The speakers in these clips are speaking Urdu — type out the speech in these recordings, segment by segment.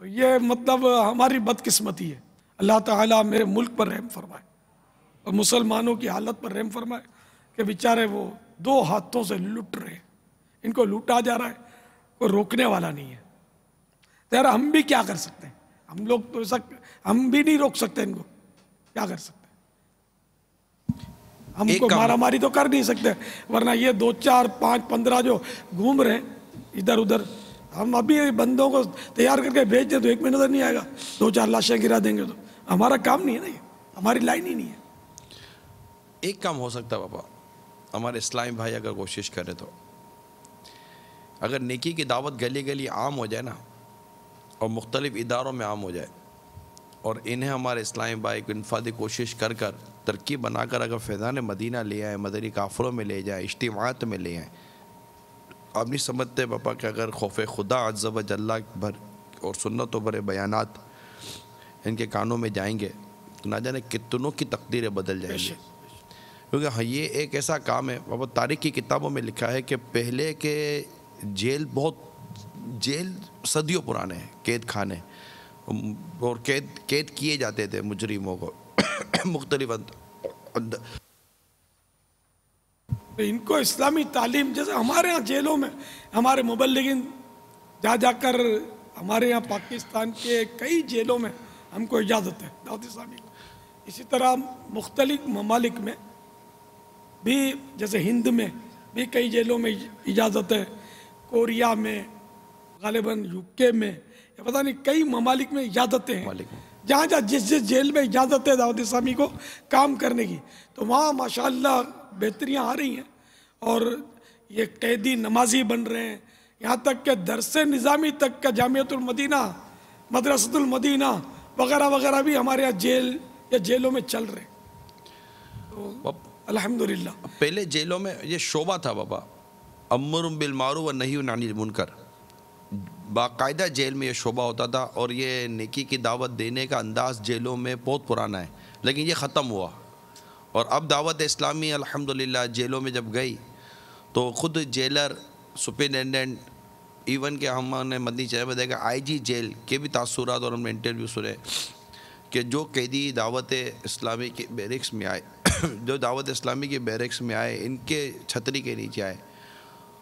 یہ مطلب ہماری بدقسمتی ہے. اللہ تعالیٰ میرے ملک پر رحم فرمائے اور مسلمانوں کی حالت پر رحم فرمائے کہ بیچارے وہ دو ہاتھوں سے لٹ رہے ہیں. ان کو لوٹا جا رہا ہے، کوئی روکنے والا نہیں ہے. تو یار ہم بھی کیا کر سکتے ہیں؟ ہم لوگ تو ہم بھی نہیں روک سکتے ان کو. کیا کر سکتے ہیں؟ ہم کو مارا ماری تو کر نہیں سکتے، ورنہ یہ 2 4 5 15 جو گھوم رہے ہیں ادھر ادھر، ہم ابھی بندوں کو تیار کر کے بھیج دیں تو 1 مہینہ نظر نہیں آئے گا. 2 4 لاشیں گرا دیں گے تو ہمارا کام نہیں ہے نا، یہ ہماری لائن ہی نہیں ہے. ایک کام ہو سکتا ہے بابا، ہمارے اسلامی بھائی اگر کوشش کرے تو اگر نیکی کی دعوت گلی گلی عام ہو جائے نا، اور مختلف اداروں میں عام ہو جائے، اور انہیں ہمارے اسلامی بھائی کو انفرادی کوشش کر کر ترکیب بنا کر اگر فیضان مدینہ لے آئیں، مدنی قافلوں میں لے جائیں، اجتماعات میں لے آئیں. آپ نہیں سمجھتے پاپا کہ اگر خوف خدا عز و جل بھر اور سنت و بھرے بیانات ان کے کانوں میں جائیں گے تو نہ جانے کتنوں کی تقدیریں بدل جائیں گی. کیونکہ یہ ایک ایسا کام ہے بابا، تاریخ کی کتابوں میں لکھا ہے کہ پہلے کے جیل صدیوں پرانے ہیں، قید خانے، اور قید کیے جاتے تھے مجرموں کو مختلف ان کو اسلامی تعلیم، جیسے ہمارے ہاں جیلوں میں ہمارے مبلغین جا کر، ہمارے یہاں پاکستان کے کئی جیلوں میں ہم کو اجازت ہے دعوت اسلامی کو. اسی طرح مختلف ممالک میں بھی، جیسے ہند میں بھی کئی جیلوں میں اجازت ہے، کوریا میں، غالباً UK میں، یا پتہ نہیں کئی ممالک میں اجازتیں ہیں. جہاں جس جیل میں اجازت ہے دعوت اسلامی کو کام کرنے کی، تو وہاں ماشاءاللہ بہتریاں آ رہی ہیں، اور یہ قیدی نمازی بن رہے ہیں. یہاں تک کہ درس نظامی تک کا جامعۃ المدینہ، مدرسۃ المدینہ وغیرہ وغیرہ بھی ہمارے یہاں جیل یا جیلوں میں چل رہے ہیں. تو الحمدللہ پہلے جیلوں میں یہ شعبہ تھا بابا، امر بالمعروف و نہی عن المنکر، باقاعدہ جیل میں یہ شعبہ ہوتا تھا. اور یہ نیکی کی دعوت دینے کا انداز جیلوں میں بہت پرانا ہے، لیکن یہ ختم ہوا. اور اب دعوت اسلامی الحمدللہ جیلوں میں جب گئی تو خود جیلر، سپرنٹینڈنٹ، ایون کہ ہم نے مدنی چینل میں دیکھا IG جیل کے بھی تاثرات اور ہم نے انٹرویو سنے کہ جو قیدی دعوت اسلامی کے بیرکس میں آئے جو دعوت اسلامی کے بیرکس میں آئے، ان کے چھتری کے نیچے آئے،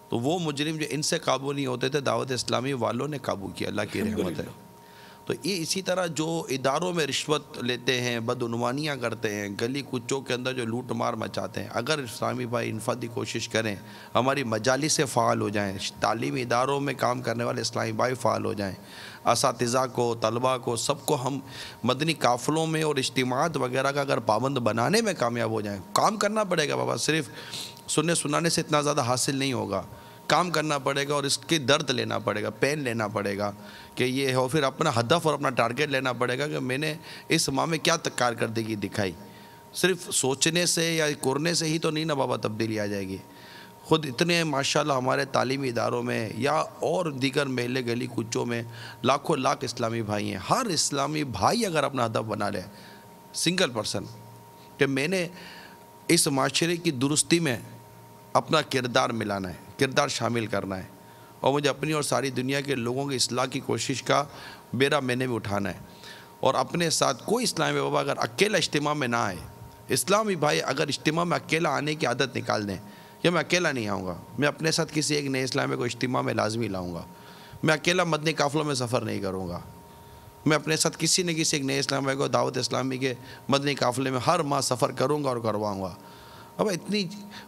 تو وہ مجرم جو ان سے قابو نہیں ہوتے تھے دعوت اسلامی والوں نے قابو کیا، اللہ کی رحمت ہے. تو یہ اسی طرح جو اداروں میں رشوت لیتے ہیں، بدعنوانیاں کرتے ہیں، گلی کوچوں کے اندر جو لوٹ مار مچاتے ہیں، اگر اسلامی بھائی انفرادی کوشش کریں، ہماری مجالس سے فعال ہو جائیں، تعلیمی اداروں میں کام کرنے والے اسلامی بھائی فعال ہو جائیں، اساتذہ کو، طلباء کو، سب کو ہم مدنی قافلوں میں اور اجتماعات وغیرہ کا اگر پابند بنانے میں کامیاب ہو جائیں. کام کرنا پڑے گا بابا، صرف سننے سنانے سے اتنا زیادہ حاصل نہیں ہوگا. کام کرنا پڑے گا اور اس کی درد لینا پڑے گا، پین لینا پڑے گا کہ یہ ہو، پھر اپنا ہدف اور اپنا ٹارگٹ لینا پڑے گا کہ میں نے اس ماہ میں کیا کارکردگی دکھائی. صرف سوچنے سے یا کرنے سے ہی تو نہیں نا بابا تبدیلی آ جائے گی. خود اتنے ماشاءاللہ ہمارے تعلیمی اداروں میں یا اور دیگر محلے گلی کوچوں میں لاکھوں لاکھ اسلامی بھائی ہیں. ہر اسلامی بھائی اگر اپنا ہدف بنا لے، سنگل پرسن، کہ میں نے اس معاشرے کی درستی میں اپنا کردار ملانا ہے، کردار شامل کرنا ہے، اور مجھے اپنی اور ساری دنیا کے لوگوں کی اصلاح کی کوشش کا بیڑا میں نے بھی اٹھانا ہے. اور اپنے ساتھ کوئی اسلامی بابا اگر اکیلا اجتماع میں نہ آئے، اسلامی بھائی اگر اجتماع میں اکیلا آنے کی عادت نکال دیں کہ میں اکیلا نہیں آؤں گا، میں اپنے ساتھ کسی ایک نئے اسلامی کو اجتماع میں لازمی لاؤں گا، میں اکیلا مدنی قافلوں میں سفر نہیں کروں گا، میں اپنے ساتھ کسی نہ کسی ایک نئے اسلامی کو دعوت اسلامی کے مدنی قافلے میں ہر ماہ سفر کروں گا اور کرواؤں گا. اب اتنی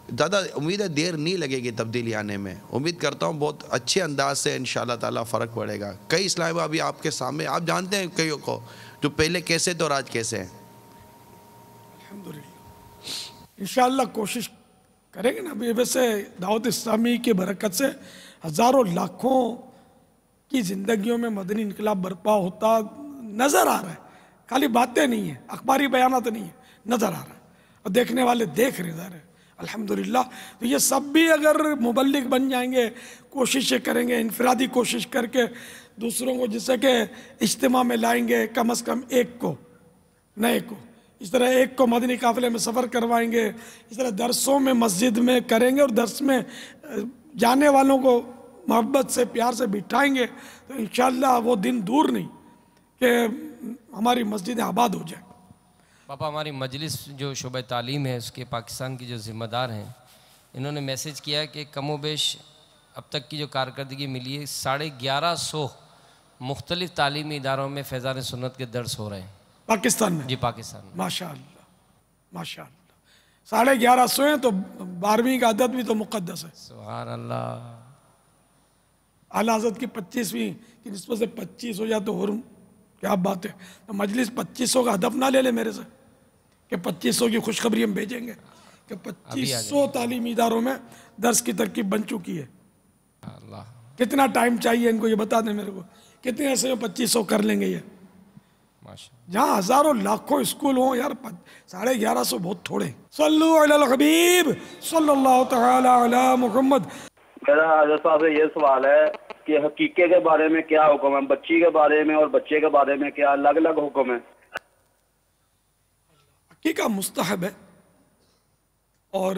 زیادہ امید ہے دیر نہیں لگے گی تبدیلی آنے میں. امید کرتا ہوں بہت اچھے انداز سے انشاءاللہ تعالیٰ فرق پڑے گا. کئی اسلامی بھائی ابھی آپ کے سامنے، آپ جانتے ہیں کئیوں کو جو پہلے کیسے تھے اور آج کیسے ہیں. الحمدللہ انشاءاللہ کوشش کریں گے نا. ویسے دعوت اسلامی کی برکت سے ہزاروں لاکھوں کی زندگیوں میں مدنی انقلاب برپا ہوتا نظر آ رہا ہے. خالی باتیں نہیں ہیں، اخباری بیانات نہیں ہیں، نظر آ رہا ہے اور دیکھنے والے دیکھ رہے ہیں الحمدللہ. تو یہ سب بھی اگر مبلغ بن جائیں گے، کوششیں کریں گے، انفرادی کوشش کر کے دوسروں کو جیسے کہ اجتماع میں لائیں گے، کم از کم ایک کو، نئے کو، اس طرح ایک کو مدنی قافلے میں سفر کروائیں گے، اس طرح درسوں میں مسجد میں کریں گے اور درس میں جانے والوں کو محبت سے پیار سے بٹھائیں گے، تو انشاءاللہ وہ دن دور نہیں کہ ہماری مسجدیں آباد ہو جائیں۔ پاپا ہماری مجلس جو شعبہ تعلیم ہے اس کے پاکستان کی جو ذمہ دار ہیں، انہوں نے میسیج کیا کہ کم و بیش اب تک کی جو کارکردگی ملی ہے 1150 مختلف تعلیمی اداروں میں فیضان سنت کے درس ہو رہے ہیں پاکستان میں؟ جی پاکستان میں۔ ماشاء اللہ، ماشاء اللہ۔ 1150 ہیں تو 12ویں کا عدد بھی تو مقدس ہے۔ سبحان اللہ۔ اعلیٰ حضرت کی 25ویں کی نسبت سے 25 ہو جائے تو حرم، کیا بات ہے۔ مجلس 2500 کا ہدف نہ لے لے میرے سے کہ 2500 کی خوشخبری ہم بھیجیں گے، کہ 2500 تعلیمی اداروں میں درس کی ترکیب بن چکی ہے۔ اللہ کتنا ٹائم چاہیے ان کو یہ بتا دیں میرے کو، کتنے ایسے میں 2500 کر لیں گے یہ؟ ماشاء جہاں ہزاروں لاکھوں اسکول ہوں یار، 1150 بہت تھوڑے ہیں۔ صلو علی الحبیب صلی اللہ تعالی علی محمد۔ میرا حضرت صاحب سے یہ سوال ہے کہ حقیقے کے بارے میں کیا حکم ہے، بچی کے بارے میں اور بچے کے بارے میں کیا الگ الگ حکم ہے؟ عقیقہ مستحب ہے، اور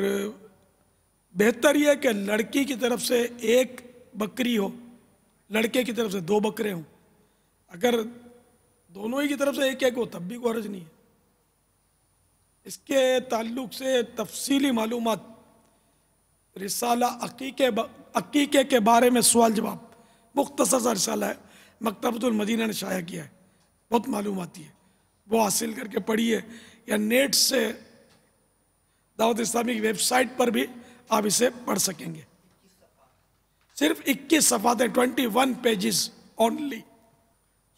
بہتر یہ ہے کہ لڑکی کی طرف سے 1 بکری ہو، لڑکے کی طرف سے 2 بکرے ہوں۔ اگر دونوں ہی کی طرف سے 1 ہو تب بھی کوئی حرج نہیں ہے۔ اس کے تعلق سے تفصیلی معلومات رسالہ عقیقے کے بارے میں سوال جواب مختصر سا رسالہ ہے، مکتبۃ المدینہ نے شائع کیا ہے، بہت معلوماتی ہے، وہ حاصل کر کے پڑھیے، یا نیٹ سے دعوت اسلامی کی ویب سائٹ پر بھی آپ اسے پڑھ سکیں گے۔ صرف 21 صفحات ہیں، 21 پیجز اونلی۔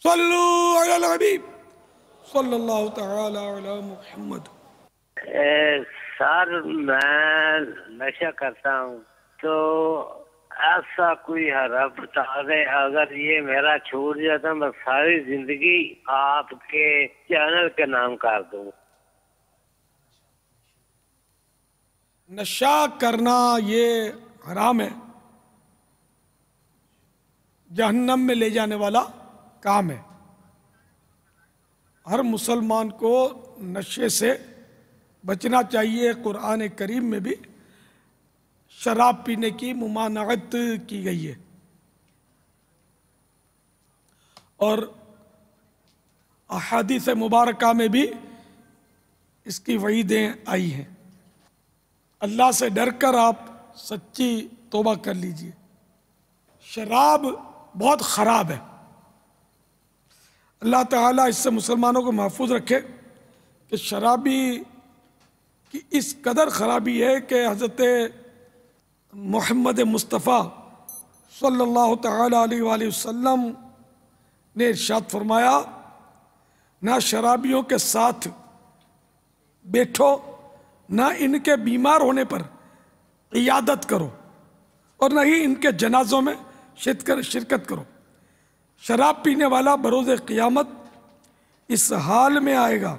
صلو علی الحبیب صلی اللہ تعالی علی محمد۔ سر میں نشہ کرتا ہوں، تو ایسا کوئی حرف بتا دے، اگر یہ میرا چھوٹ جاتا میں ساری زندگی آپ کے چینل کے نام کر دوں۔ نشہ کرنا یہ حرام ہے، جہنم میں لے جانے والا کام ہے۔ ہر مسلمان کو نشے سے بچنا چاہیے۔ قرآن کریم میں بھی شراب پینے کی ممانعت کی گئی ہے، اور احادیث مبارکہ میں بھی اس کی وعیدیں آئی ہیں۔ اللہ سے ڈر کر آپ سچی توبہ کر لیجئے۔ شراب بہت خراب ہے، اللہ تعالیٰ اس سے مسلمانوں کو محفوظ رکھے کہ شرابی کی اس قدر خرابی ہے کہ حضرت محمد مصطفیٰ صلی اللہ تعالیٰ علیہ وآلہ وسلم نے ارشاد فرمایا، نہ شرابیوں کے ساتھ بیٹھو، نہ ان کے بیمار ہونے پر عیادت کرو، اور نہ ہی ان کے جنازوں میں شرکت کرو۔ شراب پینے والا بروز قیامت اس حال میں آئے گا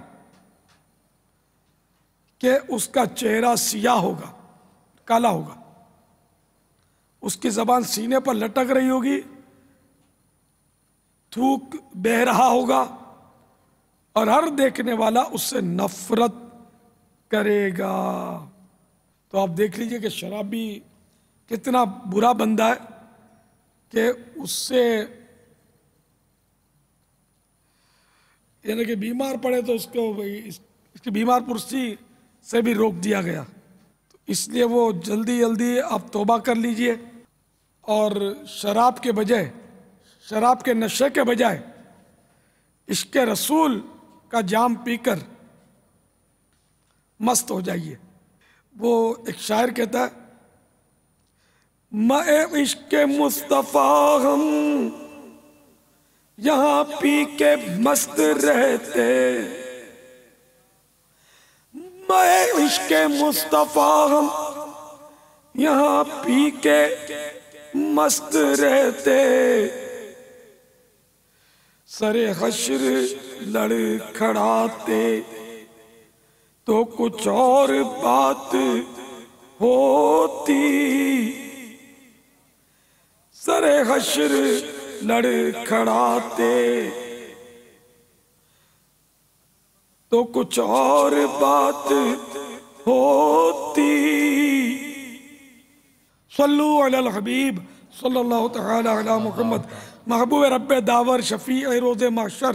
کہ اس کا چہرہ سیاہ ہوگا، کالا ہوگا، اس کی زبان سینے پر لٹک رہی ہوگی، تھوک بہہ رہا ہوگا، اور ہر دیکھنے والا اس سے نفرت کرے گا۔ تو آپ دیکھ لیجئے کہ شرابی کتنا برا بندہ ہے کہ اس سے یعنی کہ بیمار پڑے تو اس کو اس کی بیمار پرسی سے بھی روک دیا گیا۔ تو اس لیے وہ جلدی جلدی آپ توبہ کر لیجئے، اور شراب کے بجائے، شراب کے نشے کے بجائے عشق رسول کا جام پی کر مست ہو جائیے۔ وہ ایک شاعر کہتا ہے، میں عشق مصطفیٰ ہم یہاں پی کے مست رہتے، میں عشق مصطفیٰ ہم یہاں پی کے مست رہتے، سر حشر لڑ کھڑاتے تو کچھ اور بات ہوتی، سر حشر لڑ کھڑاتے تو کچھ اور بات ہوتی۔ صلو علی الحبیب صلی اللہ تعالی علی محمد۔ محبوب رب داور، شفیع روز محشر،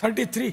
33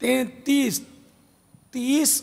33 30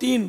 3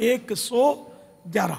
111।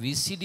VCD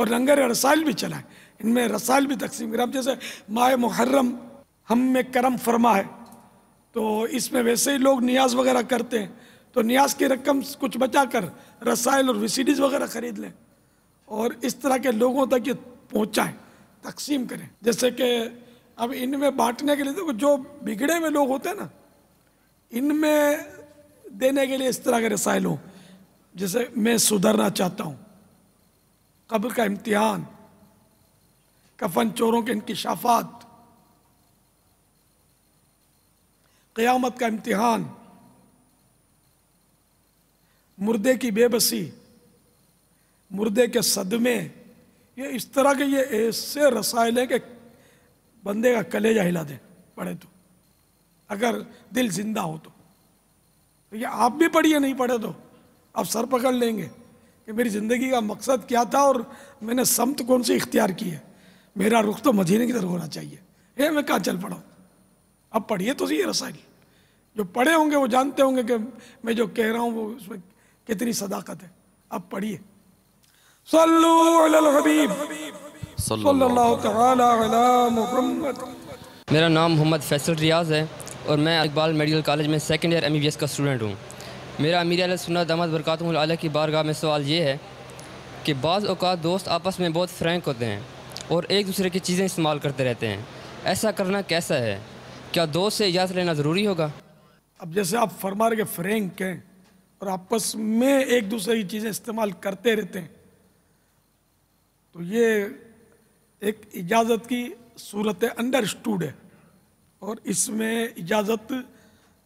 اور لنگر رسائل بھی چلائیں، ان میں رسائل بھی تقسیم کریں. اب جیسے ماہ محرم ہم میں کرم فرما ہے، تو اس میں ویسے ہی لوگ نیاز وغیرہ کرتے ہیں، تو نیاز کی رقم کچھ بچا کر رسائل اور ویسیڈیز وغیرہ خرید لیں اور اس طرح کے لوگوں تک یہ پہنچائیں، تقسیم کریں. جیسے کہ اب ان میں بانٹنے کے لیے دیکھو جو بگڑے ہوئے لوگ ہوتے ہیں نا، ان میں دینے کے لیے اس طرح کے رسائل ہوں، جیسے میں سدھرنا چاہتا ہوں، قبر کا امتحان، کفن چوروں کے انکشافات، قیامت کا امتحان، مردے کی بے بسی، مردے کے صدمے، یہ اس طرح کے یہ ایسے رسائل ہیں کہ بندے کا کلیجہ ہلا دیں پڑھے تو، اگر دل زندہ ہو تو. یہ آپ بھی پڑھیے، نہیں پڑھے تو آپ سر پکڑ لیں گے کہ میری زندگی کا مقصد کیا تھا اور میں نے سمت کون سی اختیار کی ہے. میرا رخ تو مدینے کی طرف ہونا چاہیے. میں کہاں چل پڑا ہوں. اب پڑھیے تو یہ رسائل، جو پڑھے ہوں گے وہ جانتے ہوں گے کہ میں جو کہہ رہا ہوں وہ اس میں کتنی صداقت ہے. اب پڑھیے. صلو علی الحبیب صلی اللہ تعالی علی محمد. میرا نام محمد فیصل ریاض ہے اور میں اقبال میڈیکل کالج میں سیکنڈ ایئر MBBS کا اسٹوڈنٹ ہوں. میرا امیر علیہ سنت دامت برکاتہ العالیہ کی بارگاہ میں سوال یہ ہے کہ بعض اوقات دوست آپس میں بہت فرینک ہوتے ہیں اور ایک دوسرے کی چیزیں استعمال کرتے رہتے ہیں. ایسا کرنا کیسا ہے؟ کیا دوست سے اجازت لینا ضروری ہوگا؟ اب جیسے آپ فرما رہے کہ فرینک ہیں اور آپس میں ایک دوسرے کی چیزیں استعمال کرتے رہتے ہیں، تو یہ ایک اجازت کی صورت انڈرسٹوڈ ہے اور اس میں اجازت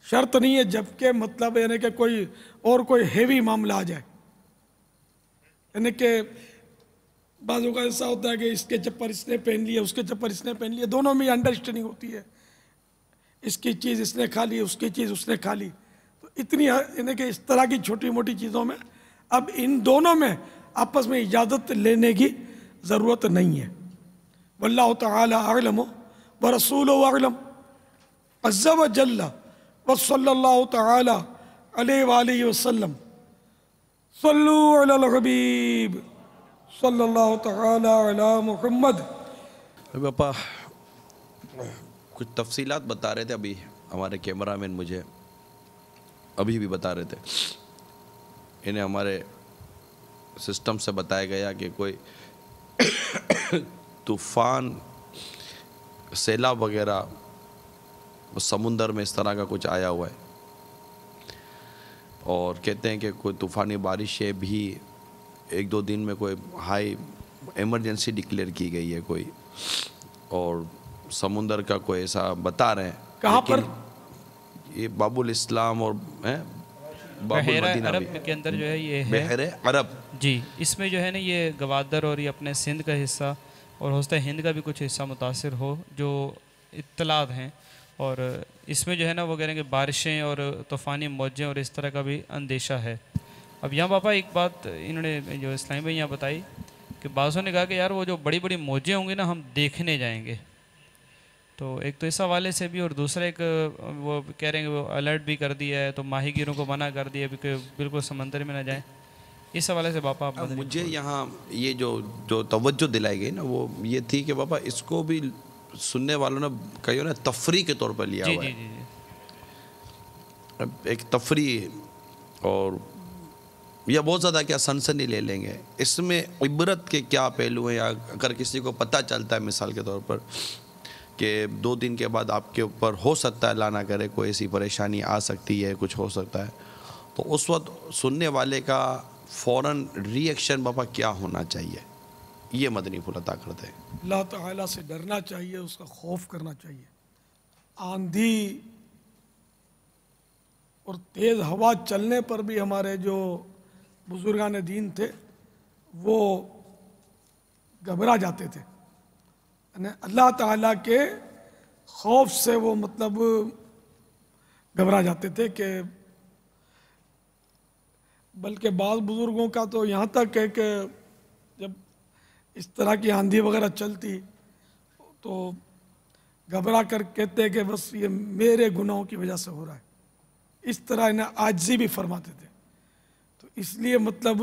شرط نہیں ہے، جبکہ مطلب یعنی کہ کوئی ہیوی معاملہ آ جائے. یعنی کہ بعض اوقات ایسا ہوتا ہے کہ اس کے چپر اس نے پہن لیے، اس کے چپر اس نے پہن لیے، دونوں میں انڈرسٹینڈنگ ہوتی ہے. اس کی چیز اس نے کھا لی، اس کی چیز اس نے کھا لی، تو اتنی یعنی کہ اس طرح کی چھوٹی موٹی چیزوں میں اب ان دونوں میں آپس میں اجازت لینے کی ضرورت نہیں ہے. واللہ تعالی اعلم ورسولہ اعلم عز وجل وصلی اللہ تعالی علیہ وآلہ وسلم. صلو علی الحبیب صلی اللہ تعالی علی محمد. پاپا کچھ تفصیلات بتا رہے تھے ابھی ہمارے کیمرہ مین، مجھے ابھی بھی بتا رہے تھے. انہیں ہمارے سسٹم سے بتایا گیا کہ کوئی طوفان، سیلاب وغیرہ سمندر میں اس طرح کا کچھ آیا ہوا ہے، اور کہتے ہیں کہ کوئی طوفانی بارشیں بھی 1-2 دن میں کوئی ہائی ایمرجنسی ڈکلیئر کی گئی ہے کوئی، اور سمندر کا کوئی ایسا بتا رہے ہیں. کہاں پر؟ یہ باب الاسلام اور بحیرہ عرب کے اندر جو ہے یہ ہے بحیرہ عرب جی. اس میں جو ہے نا یہ گوادر اور یہ اپنے سندھ کا حصہ اور ہوستا ہند کا بھی کچھ حصہ متاثر ہو، جو اطلاعات ہیں. اور اس میں جو ہے نا وہ کہہ رہے ہیں کہ بارشیں اور طوفانی موجیں اور اس طرح کا بھی اندیشہ ہے. اب یہاں پاپا ایک بات انہوں نے جو اسلامی بھائی یہاں بتائی کہ بعضوں نے کہا کہ یار وہ جو بڑی بڑی موجیں ہوں گی نا ہم دیکھنے جائیں گے. تو ایک تو اس حوالے سے بھی، اور دوسرا ایک وہ کہہ رہے ہیں کہ وہ الرٹ بھی کر دیا ہے تو ماہی گیروں کو منع کر دیا کہ بالکل سمندر میں نہ جائیں. اس حوالے سے باپا آپ مجھے یہاں یہ جو توجہ دلائی گئی نا وہ یہ تھی کہ باپا اس کو بھی سننے والوں نے کہی نا تفریح کے طور پر لیا ہوا ہے. ایک تفریح، اور یا بہت زیادہ کیا سنسنی لے لیں گے. اس میں عبرت کے کیا پہلو ہیں؟ یا اگر کسی کو پتہ چلتا ہے مثال کے طور پر کہ 2 دن کے بعد آپ کے اوپر ہو سکتا ہے اللہ نہ کرے کوئی ایسی پریشانی آ سکتی ہے، کچھ ہو سکتا ہے، تو اس وقت سننے والے کا فوراً ری ایکشن باپا کیا ہونا چاہیے؟ یہ مدنی پھول عطا کرتے ہیں. اللہ تعالیٰ سے ڈرنا چاہیے، اس کا خوف کرنا چاہیے. آندھی اور تیز ہوا چلنے پر بھی ہمارے جو بزرگان دین تھے وہ گھبرا جاتے تھے. یعنی اللہ تعالیٰ کے خوف سے وہ مطلب گھبرا جاتے تھے کہ بلکہ بعض بزرگوں کا تو یہاں تک ہے کہ جب اس طرح کی آندھی وغیرہ چلتی تو گھبرا کر کہتے کہ بس یہ میرے گناہوں کی وجہ سے ہو رہا ہے. اس طرح انہیں عاجزی بھی فرماتے تھے. تو اس لیے مطلب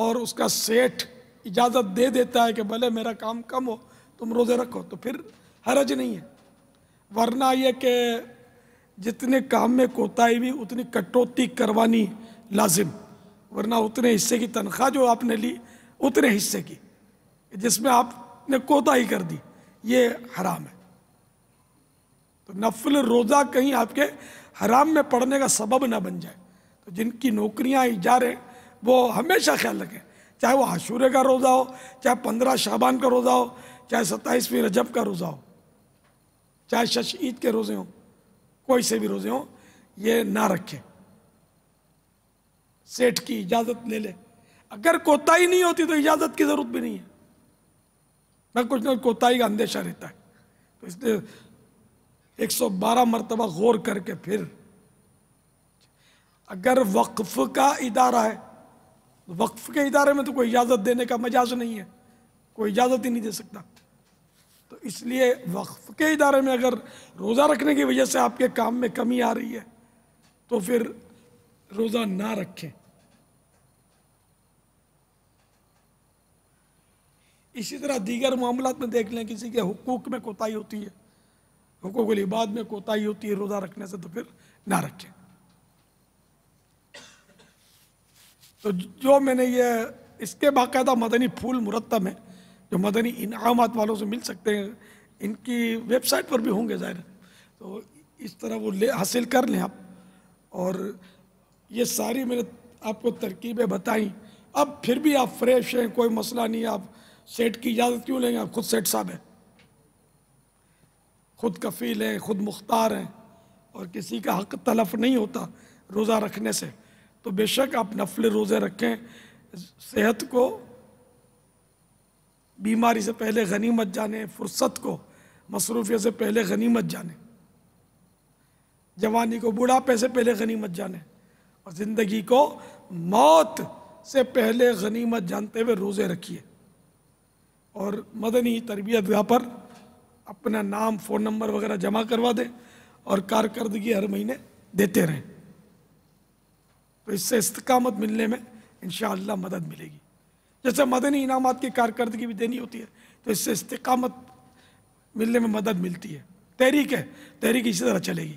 اور اس کا سیٹھ اجازت دے دیتا ہے کہ بھلے میرا کام کم ہو تم روزے رکھو تو پھر حرج نہیں ہے، ورنہ یہ کہ جتنے کام میں کوتاہی بھی اتنی کٹوتی کروانی لازم، ورنہ اتنے حصے کی تنخواہ جو آپ نے لی اتنے حصے کی جس میں آپ نے کوتاہی کر دی یہ حرام ہے۔ تو نفل روزہ کہیں آپ کے حرام میں پڑنے کا سبب نہ بن جائے۔ تو جن کی نوکریاں ایجار ہیں وہ ہمیشہ خیال رکھیں، چاہے وہ عاشورے کا روزہ ہو، چاہے 15 شعبان کا روزہ ہو، چاہے 27ویں رجب کا روزہ ہو، چاہے شش عید کے روزے ہوں، کوئی سے بھی روزے ہوں، یہ نہ رکھے، سیٹھ کی اجازت لے لے۔ اگر کوتاہی نہیں ہوتی تو اجازت کی ضرورت بھی نہیں ہے، میں کچھ نہ کوتاہی کا اندیشہ رہتا ہے، تو اس لیے 112 مرتبہ غور کر کے پھر اگر وقف کا ادارہ ہے، وقف کے ادارے میں تو کوئی اجازت دینے کا مجاز نہیں ہے، کوئی اجازت ہی نہیں دے سکتا، تو اس لیے وقف کے ادارے میں اگر روزہ رکھنے کی وجہ سے آپ کے کام میں کمی آ رہی ہے تو پھر روزہ نہ رکھیں۔ اسی طرح دیگر معاملات میں دیکھ لیں، کسی کے حقوق میں کوتاہی ہوتی ہے، حقوق العباد میں کوتاہی ہوتی ہے روزہ رکھنے سے، تو پھر نہ رکھیں۔ تو جو میں نے یہ اس کے باقاعدہ مدنی پھول مرتب ہیں جو مدنی انعامات والوں سے مل سکتے ہیں، ان کی ویب سائٹ پر بھی ہوں گے ظاہر، تو اس طرح وہ حاصل کر لیں آپ۔ اور یہ ساری میں نے آپ کو ترکیبیں بتائیں، اب پھر بھی آپ فریش ہیں، کوئی مسئلہ نہیں ہے، آپ سیٹ کی اجازت کیوں لیں گے؟ آپ خود سیٹ صاحب ہیں، خود کفیل ہیں، خود مختار ہیں، اور کسی کا حق تلف نہیں ہوتا روزہ رکھنے سے، تو بے شک آپ نفل روزے رکھیں، صحت کو بیماری سے پہلے غنیمت جانیں، فرصت کو مصروفیت سے پہلے غنیمت جانیں، جوانی کو بڑھاپے سے پہلے غنیمت جانیں، اور زندگی کو موت سے پہلے غنیمت جانتے ہوئے روزے رکھیے، اور مدنی تربیت گاہ پر اپنا نام، فون نمبر وغیرہ جمع کروا دیں اور کارکردگی ہر مہینے دیتے رہیں، تو اس سے استقامت ملنے میں انشاءاللہ مدد ملے گی۔ جیسے مدنی انعامات کی کارکردگی بھی دینی ہوتی ہے تو اس سے استقامت ملنے میں مدد ملتی ہے۔ تحریک ہے، تحریک اسی طرح چلے گی۔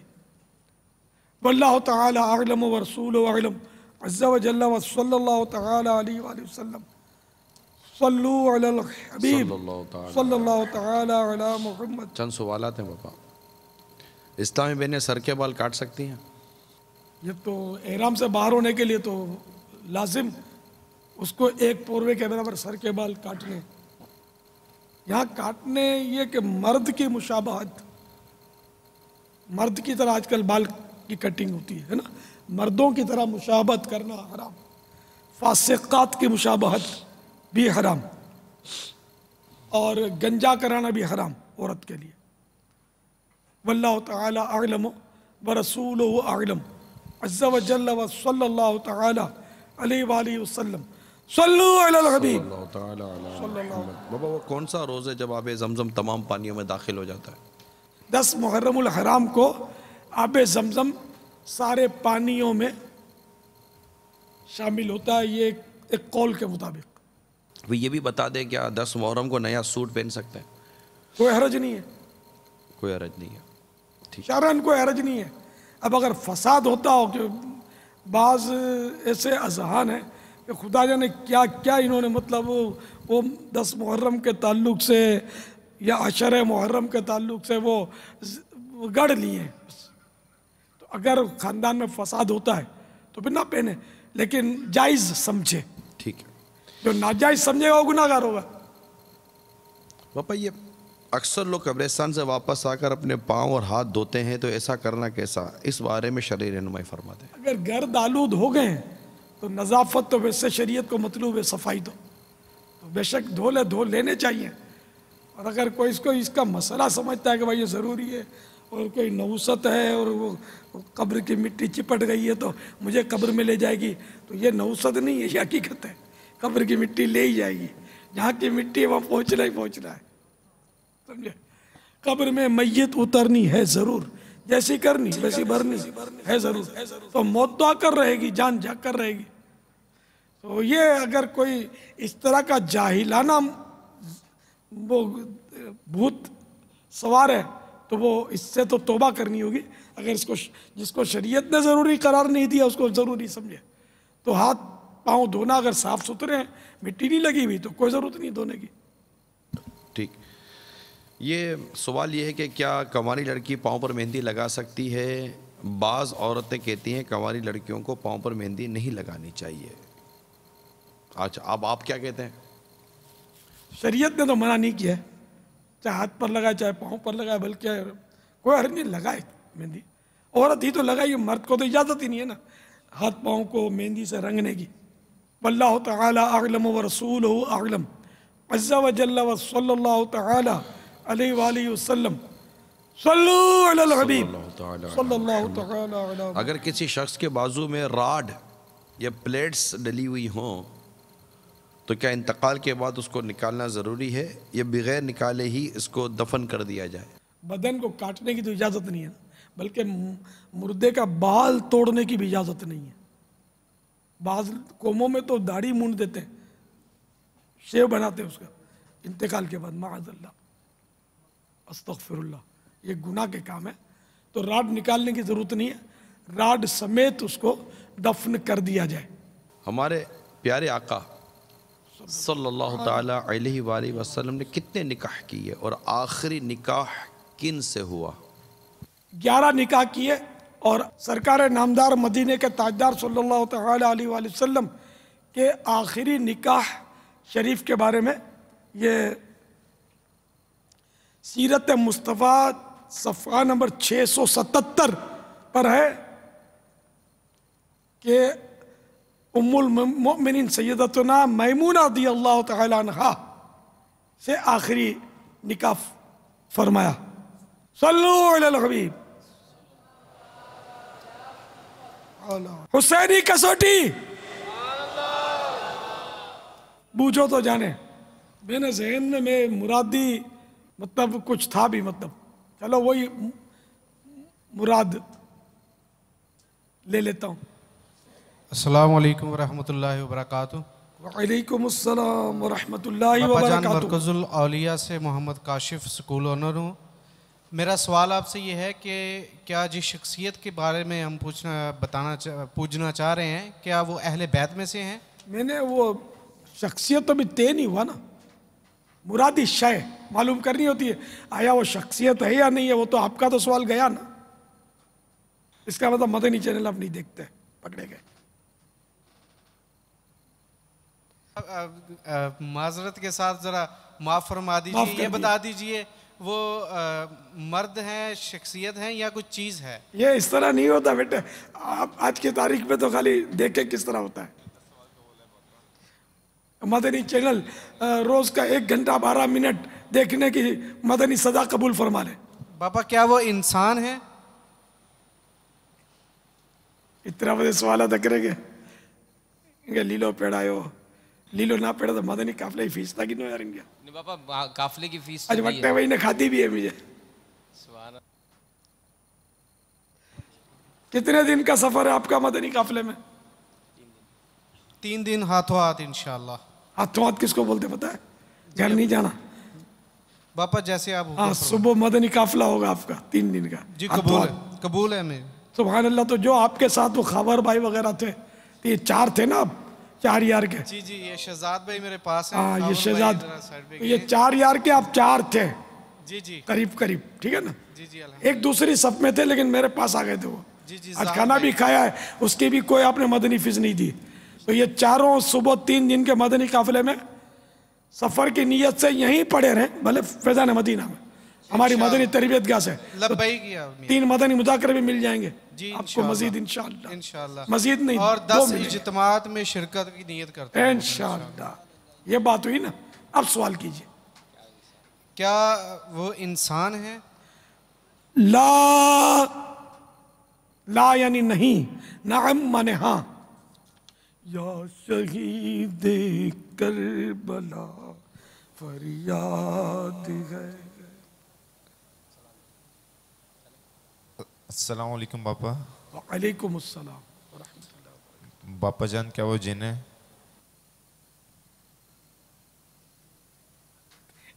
واللہ تعالی اعلم ورسولہ اعلم عز وجل وصلی اللہ تعالی علیہ وآلہ وسلم۔ صلو علی الحبیب صلی اللہ تعالی علی محمد۔ چند سوالات ہیں بابا۔ اسلامی بہنیں سر کے بال کاٹ سکتی ہیں؟ یہ تو احرام سے باہر ہونے کے لیے تو لازم اس کو ایک پوروے کے برابر سر کے بال کاٹنے۔ یہاں کاٹنے یہ کہ مرد کی مشابہت، مرد کی طرح آج کل بال کی کٹنگ ہوتی ہے نا، مردوں کی طرح مشابہت کرنا حرام، فاسقات کی مشابہت بھی حرام، اور گنجا کرانا بھی حرام عورت کے لیے۔ واللہ تعالی اعلم ورسولہ اعلم عز وجل وصلی اللہ تعالی علیہ وآلہ وسلم۔ صلو علی الحبیب اللہ تعالی علی محمد۔ بابا وہ کون سا روز ہے جب آب زمزم تمام پانیوں میں داخل ہو جاتا ہے؟ 10 محرم الحرام کو آب زمزم سارے پانیوں میں شامل ہوتا ہے، یہ ایک قول کے مطابق۔ وہ یہ بھی بتا دیں کیا 10 محرم کو نیا سوٹ پہن سکتے ہیں؟ کوئی حرج نہیں ہے، کوئی حرج نہیں ہے، ٹھیک۔ شرعاً کوئی حرج نہیں ہے۔ اب اگر فساد ہوتا ہو کہ بعض ایسے اذہان ہیں کہ خدا جانے کیا کیا انہوں نے مطلب وہ 10 محرم کے تعلق سے یا عشر محرم کے تعلق سے وہ گڑھ لیے ہیں، تو اگر خاندان میں فساد ہوتا ہے تو پھر نہ پہنے، لیکن جائز سمجھے، ٹھیک ہے۔ جو ناجائز سمجھے گا وہ گناہ گار ہوگا۔ باپا یہ اکثر لوگ قبرستان سے واپس آ کر اپنے پاؤں اور ہاتھ دھوتے ہیں، تو ایسا کرنا کیسا؟ اس بارے میں شرعی رہنمائی فرما دیں۔ اگر گرد آلود ہو گئے ہیں تو نظافت تو ویسے شریعت کو مطلوب ہے، صفائی تو بے شک دھو لینے چاہیے، اور اگر کوئی اس کا مسئلہ سمجھتا ہے کہ بھائی یہ ضروری ہے اور کوئی نوست ہے اور وہ قبر کی مٹی چپٹ گئی ہے تو مجھے قبر میں لے جائے گی، تو یہ نوست نہیں ہے، یہ حقیقت ہے، قبر کی مٹی لے ہی جائے گی، جہاں کی مٹی وہاں پہنچنا ہی پہنچنا ہے، سمجھے؟ قبر میں میت اترنی ہے ضرور، جیسی کرنی ویسی بھرنی ہے ضرور، تو موت تو آ کر رہے گی، جان جا کر رہے گی، تو یہ اگر کوئی اس طرح کا جاہلانہ وہ بھوت سوار ہے تو وہ اس سے تو توبہ کرنی ہوگی. اگر اس کو جس کو شریعت نے ضروری قرار نہیں دیا اس کو ضروری سمجھے تو ہاتھ پاؤں دھونا اگر صاف ستھرے ہیں, مٹی نہیں لگی ہوئی تو کوئی ضرورت نہیں دھونے کی. ٹھیک. یہ سوال یہ ہے کہ کیا کنواری لڑکی پاؤں پر مہندی لگا سکتی ہے؟ بعض عورتیں کہتی ہیں کنواری لڑکیوں کو پاؤں پر مہندی نہیں لگانی چاہیے. اچھا, اب آپ کیا کہتے ہیں؟ شریعت نے تو منع نہیں کیا ہے, چاہے ہاتھ پر لگائے چاہے پاؤں پر لگائے, بلکہ کوئی حرج نہیں لگائے مہندی. عورت ہی تو لگائی, مرد کو تو اجازت ہی نہیں ہے نا ہاتھ پاؤں کو مہندی سے رنگنے کی. واللہ تعالی اعلم ورسولہ اعلم عز وجل وصلی اللہ تعالی علیہ وآلہ وسلم. صلو علی الحبیب صلی اللہ تعالی علی. اگر کسی شخص کے بازو میں راڈ یا پلیٹس ڈلی ہوئی ہوں تو کیا انتقال کے بعد اس کو نکالنا ضروری ہے یا بغیر نکالے ہی اس کو دفن کر دیا جائے؟ بدن کو کاٹنے کی تو اجازت نہیں ہے, بلکہ مردے کا بال توڑنے کی بھی اجازت نہیں ہے. بعض قوموں میں تو داڑھی مونڈ دیتے ہیں, شیو بناتے ہیں اس کا انتقال کے بعد. معاذ اللہ, استغفر اللہ, یہ گناہ کے کام ہے. تو راڈ نکالنے کی ضرورت نہیں ہے, راڈ سمیت اس کو دفن کر دیا جائے. ہمارے پیارے آقا صلی اللہ تعالی علیہ وآلہ وسلم نے کتنے نکاح کیے اور آخری نکاح کن سے ہوا؟ 11 نکاح کیے, اور سرکار نامدار مدینے کے تاجدار صلی اللہ تعالی علیہ وآلہ وسلم کے آخری نکاح شریف کے بارے میں یہ سیرت مصطفیٰ صفحہ نمبر 677 پر ہے کہ ام المؤمنین سیدتنا میمونہ رضی اللہ تعالی عنہا سے آخری نکاح فرمایا. صلو علی الحبیب. حسینی کسوٹی بوجھو تو جانے. میں نے ذہن میں مرادی مطلب کچھ تھا بھی, مطلب چلو وہی مراد لے لیتا ہوں. السلام علیکم ورحمۃ اللہ وبرکاتہ. وعلیکم السلام ورحمۃ اللہ باپا جان وبرکاتہ. مرکز الاولیاء سے محمد کاشف سکول اونر ہوں. میرا سوال آپ سے یہ ہے کہ کیا جس شخصیت کے بارے میں ہم پوچھنا چاہ رہے ہیں کیا وہ اہل بیت میں سے ہیں؟ میں نے وہ شخصیت تو بھی طے نہیں ہوا نا, مرادی شے معلوم کرنی ہوتی ہے. آیا وہ شخصیت ہے یا نہیں ہے, وہ تو آپ کا تو سوال گیا نا. اس کا مطلب مدنی چینل آپ نہیں دیکھتے, پکڑے گئے. معذرت کے ساتھ ذرا معاف فرما دیجیے, یہ بتا دیجیے وہ مرد ہیں, شخصیت ہیں یا کچھ چیز ہے؟ یہ اس طرح نہیں ہوتا بیٹے. آپ آج کی تاریخ میں تو خالی دیکھیں کس طرح ہوتا ہے. مدنی چینل روز کا 1 گھنٹہ 12 منٹ دیکھنے کی مدنی سزا قبول فرما لے. باپا کیا وہ انسان ہے؟ اتنا بڑے سوالات کریں گے لیلو پیڑایو, لیلو نہ پیڑا تو مدنی قافلے کی فیس تھا کہ نہیں یار. نہیں باپا, قافلے کی فیس آج وقت ہے وہی نے کھاتی بھی ہے مجھے. کتنے دن کا سفر ہے آپ کا مدنی قافلے میں؟ 3 دن ہاتھوں ہاتھ انشاءاللہ. ہاتھوں ہاتھ کس کو بولتے پتہ ہے؟ گھر نہیں جانا باپا, جیسے آپ ہاں. صبح مدنی قافلہ ہوگا آپ کا 3 دن کا. جی قبول ہے, قبول ہے. میں سبحان اللہ. تو جو آپ کے ساتھ وہ خبر بھائی وغیرہ تھے, یہ 4 تھے نا, اب 4 یار کے. جی جی, یہ شہزاد بھائی میرے پاس ہیں. ہاں یہ شہزاد, یہ 4 یار کے آپ 4 تھے. جی جی قریب قریب, ٹھیک ہے نا. جی جی ایک دوسری صف میں تھے لیکن میرے پاس آ گئے تھے وہ. جی جی, آج کھانا بھی کھایا ہے, اس کی بھی کوئی آپ نے مدنی فیس نہیں دی. تو یہ چاروں صبح 3 دن کے مدنی قافلے میں سفر کی نیت سے یہیں پڑے رہے, بھلے فیضان مدینہ میں ہماری مدنی تربیت گاہ سے. لبیک کیا 3 مدنی مذاکرے بھی مل جائیں گے جی آپ کو مزید انشاءاللہ. انشاءاللہ مزید نہیں, اور 2 10 ملیں گے اجتماعات میں شرکت کی نیت کرتے ہیں انشاءاللہ. یہ بات ہوئی نا. اب سوال کیجئے. کیا وہ انسان ہے؟ لا, لا یعنی نہیں, نعم مانے ہاں. یا شہید کربلا فریاد ہے. السلام علیکم باپا. وعلیکم السلام ورحمۃ اللہ. باپا جان کیا وہ جن ہے؟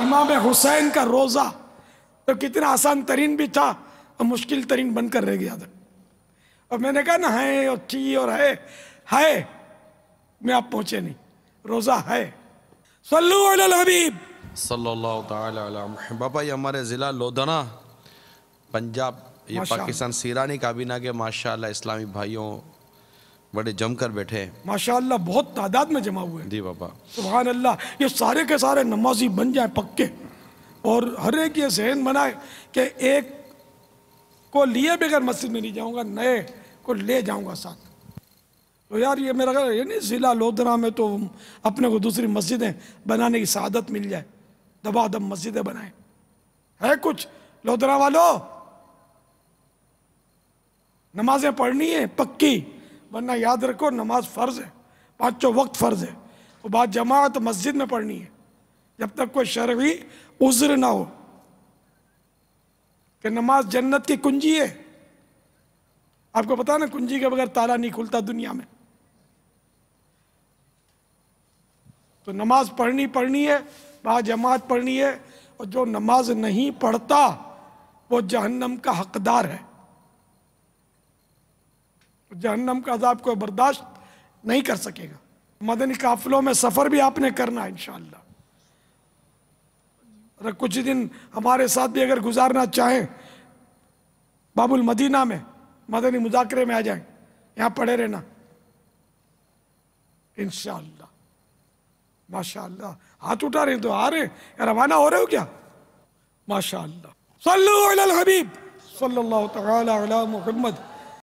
امام حسین کا روزہ تو کتنا آسان ترین بھی تھا اور مشکل ترین بن کر رہ گیا تھا. اور میں نے کہا نا ہے اور تھی اور ہے میں آپ پہنچے نہیں. روزہ ہے. صلو علی الحبیب صلی اللہ تعالی علی محمد. بابا یہ ہمارے ضلع لودھنا پنجاب یہ پاکستان سیرانی کابینہ کے ماشاءاللہ اسلامی بھائیوں بڑے جم کر بیٹھے ماشاءاللہ بہت تعداد میں جمع ہوئے. جی بابا سبحان اللہ. یہ سارے کے سارے نمازی بن جائیں پکے اور ہر ایک یہ ذہن بنائے کہ ایک کو لیے بغیر مسجد میں نہیں جاؤں گا, نئے کو لے جاؤں گا ساتھ. تو یار یہ میرا خیال ہے نہیں ضلع لودھنا میں تو اپنے کو دوسری مسجدیں بنانے کی سعادت مل جائے. دبا دب مسجدیں بنائیں. ہے کچھ لودھنا والوں نمازیں پڑھنی ہیں پکی, ورنہ یاد رکھو نماز فرض ہے, 5 وقت فرض ہے. وہ بات جماعت مسجد میں پڑھنی ہے جب تک کوئی شرعی عذر نہ ہو کہ نماز جنت کی کنجی ہے. آپ کو پتا نا کنجی کے بغیر تالا نہیں کھلتا دنیا میں. تو نماز پڑھنی ہے, با جماعت پڑھنی ہے. اور جو نماز نہیں پڑھتا وہ جہنم کا حقدار ہے. جہنم کا عذاب کوئی برداشت نہیں کر سکے گا. مدنی قافلوں میں سفر بھی آپ نے کرنا ہے انشاءاللہ. اور کچھ دن ہمارے ساتھ بھی اگر گزارنا چاہیں باب المدینہ میں مدنی مذاکرے میں آ جائیں, یہاں پڑھے رہنا انشاءاللہ. ماشاءاللہ ہاتھ اٹھا رہے ہیں تو آ رہے ہیں, روانہ ہو رہے ہو کیا؟ ماشاءاللہ. صلو علی الحبیب صلی اللہ تعالی علی محمد.